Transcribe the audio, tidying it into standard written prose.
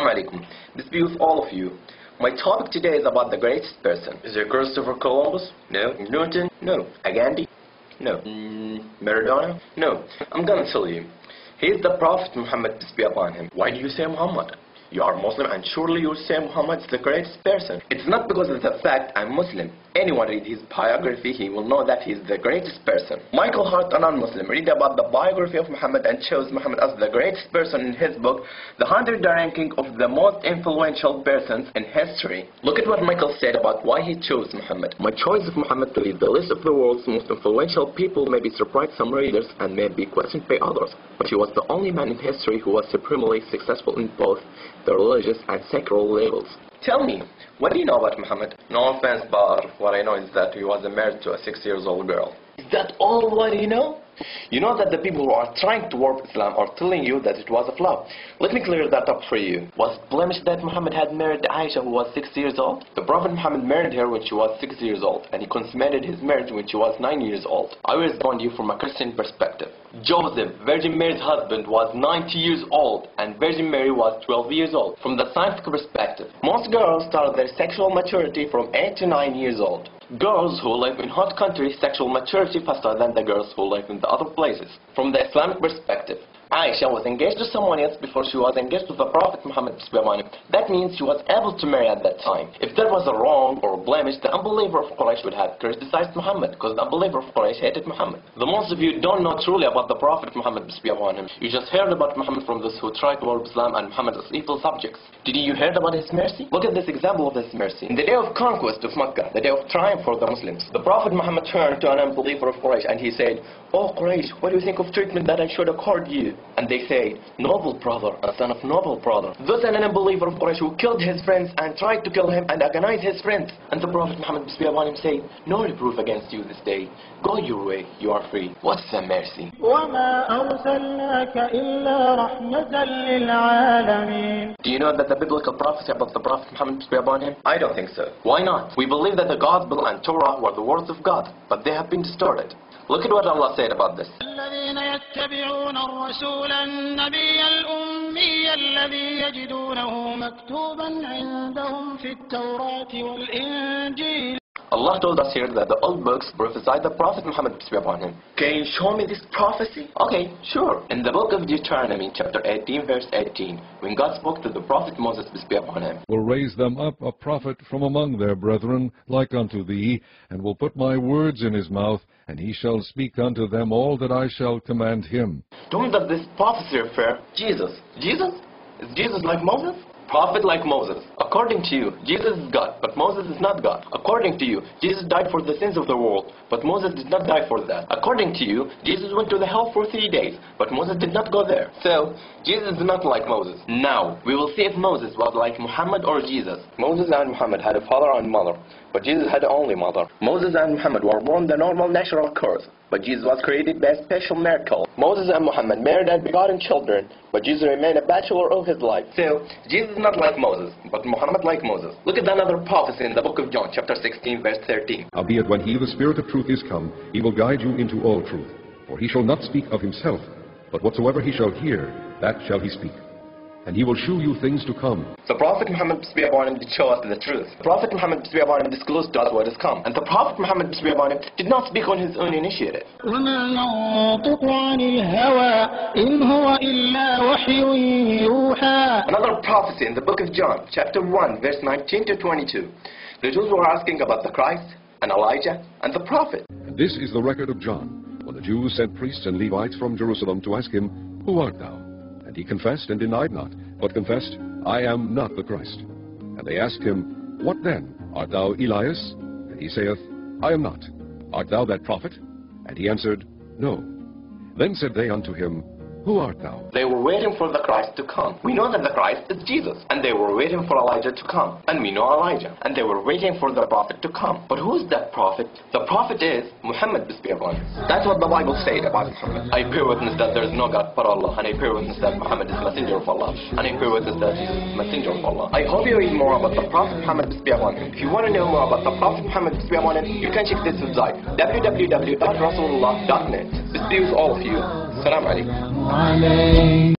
alaikum. Peace be with all of you. My topic today is about the greatest person. Is it Christopher Columbus? No. Newton? No. Gandhi? No. Maradona? No. I'm gonna tell you. He is the Prophet Muhammad, peace be upon him. Why do you say Muhammad? You are Muslim and surely you say Muhammad is the greatest person. It's not because of the fact I'm Muslim. Anyone read his biography, he will know that he is the greatest person. Michael Hart, a non-Muslim, read about the biography of Muhammad and chose Muhammad as the greatest person in his book, The 100 Ranking of the Most Influential Persons in History. Look at what Michael said about why he chose Muhammad. My choice of Muhammad to lead the list of the world's most influential people may be surprised some readers and may be questioned by others, but he was the only man in history who was supremely successful in both the religious and secular levels. Tell me, what do you know about Muhammad? No offense, but what I know is that he was married to a 6-year-old girl. Is that all what you know? You know that the people who are trying to warp Islam are telling you that it was a flaw. Let me clear that up for you. Was it blemished that Muhammad had married Aisha who was 6 years old? The Prophet Muhammad married her when she was 6 years old, and he consummated his marriage when she was 9 years old. I will respond to you from a Christian perspective. Joseph, Virgin Mary's husband, was 90 years old, and Virgin Mary was 12 years old. From the scientific perspective, most girls start their sexual maturity from 8 to 9 years old. Girls who live in hot countries sexual maturity faster than the girls who live in the other places. From the Islamic perspective, Aisha was engaged to someone else before she was engaged with the Prophet Muhammad. That means she was able to marry at that time. If there was a wrong or a blemish, the unbeliever of Quraysh would have criticized Muhammad, because the unbeliever of Quraysh hated Muhammad. The most of you don't know truly about the Prophet Muhammad. You just heard about Muhammad from those who tried to warp Islam and Muhammad as equal subjects. Did you hear about his mercy? Look at this example of his mercy. In the day of conquest of Mecca, the day of triumph for the Muslims, the Prophet Muhammad turned to an unbeliever of Quraysh and he said, "Oh Quraysh, what do you think of treatment that I should accord you?" And they said, "Noble brother, a son of noble brother." Thus an unbeliever of Quraysh who killed his friends and tried to kill him and agonize his friends. And the Prophet Muhammad said, "No reproof against you this day. Go your way, you are free." What's the mercy? Do you know that the biblical prophecy about the Prophet Muhammad, peace be upon him? I don't think so. Why not? We believe that the Gospel and Torah were the words of God, but they have been distorted. Look at what Allah said about this. الذين يتبعون الرسول النبي الأمي الذي يجدونه مكتوبا عندهم في التوراة والإنجيل. Allah told us here that the old books prophesied the Prophet Muhammad, peace be upon him. Can you show me this prophecy? Okay, sure. In the book of Deuteronomy, chapter 18, verse 18, when God spoke to the Prophet Moses, peace be upon him, "Will raise them up a prophet from among their brethren, like unto thee, and will put my words in his mouth, and he shall speak unto them all that I shall command him." To whom does this prophecy refer? Jesus. Jesus? Is Jesus like Moses? Prophet like Moses. According to you, Jesus is God, but Moses is not God. According to you, Jesus died for the sins of the world, but Moses did not die for that. According to you, Jesus went to the hell for 3 days, but Moses did not go there. So, Jesus is not like Moses. Now, we will see if Moses was like Muhammad or Jesus. Moses and Muhammad had a father and mother, but Jesus had only mother. Moses and Muhammad were born the normal natural course, but Jesus was created by a special miracle. Moses and Muhammad married and begotten children, but Jesus remained a bachelor all his life. So, Jesus is not like Moses, but Muhammad like Moses. Look at another prophecy in the book of John, chapter 16, verse 13. "Howbeit when he, the Spirit of truth, is come, he will guide you into all truth. For he shall not speak of himself, but whatsoever he shall hear, that shall he speak. And he will shew you things to come." The Prophet Muhammad, peace be upon him, did show us the truth. The Prophet Muhammad, peace be upon him, disclosed to us what is come. And the Prophet Muhammad, peace be upon him, did not speak on his own initiative. وما ينطق عن الهوى إن هو إلا وحي يوحى. Another prophecy in the book of John, chapter 1, verse 19 to 22. The Jews were asking about the Christ, and Elijah, and the Prophet. And this is the record of John, when the Jews sent priests and Levites from Jerusalem to ask him, "Who art thou?" And he confessed and denied not, but confessed, "I am not the Christ." And they asked him, "What then? Art thou Elias?" And he saith, "I am not." "Art thou that prophet?" And he answered, "No." Then said they unto him, "Who art thou?" They were waiting for the Christ to come. We know that the Christ is Jesus. And they were waiting for Elijah to come. And we know Elijah. And they were waiting for the Prophet to come. But who is that Prophet? The Prophet is Muhammad, peace be upon him. That's what the Bible said about Muhammad. I bear witness that there is no God but Allah. And I bear witness that Muhammad is messenger of Allah. And I bear witness that Jesus is messenger of Allah. I hope you read more about the Prophet Muhammad, peace be upon him. If you want to know more about the Prophet Muhammad, peace be upon him, you can check this website, www.rasulullah.net. Peace be with all of you. Assalamu alaikum.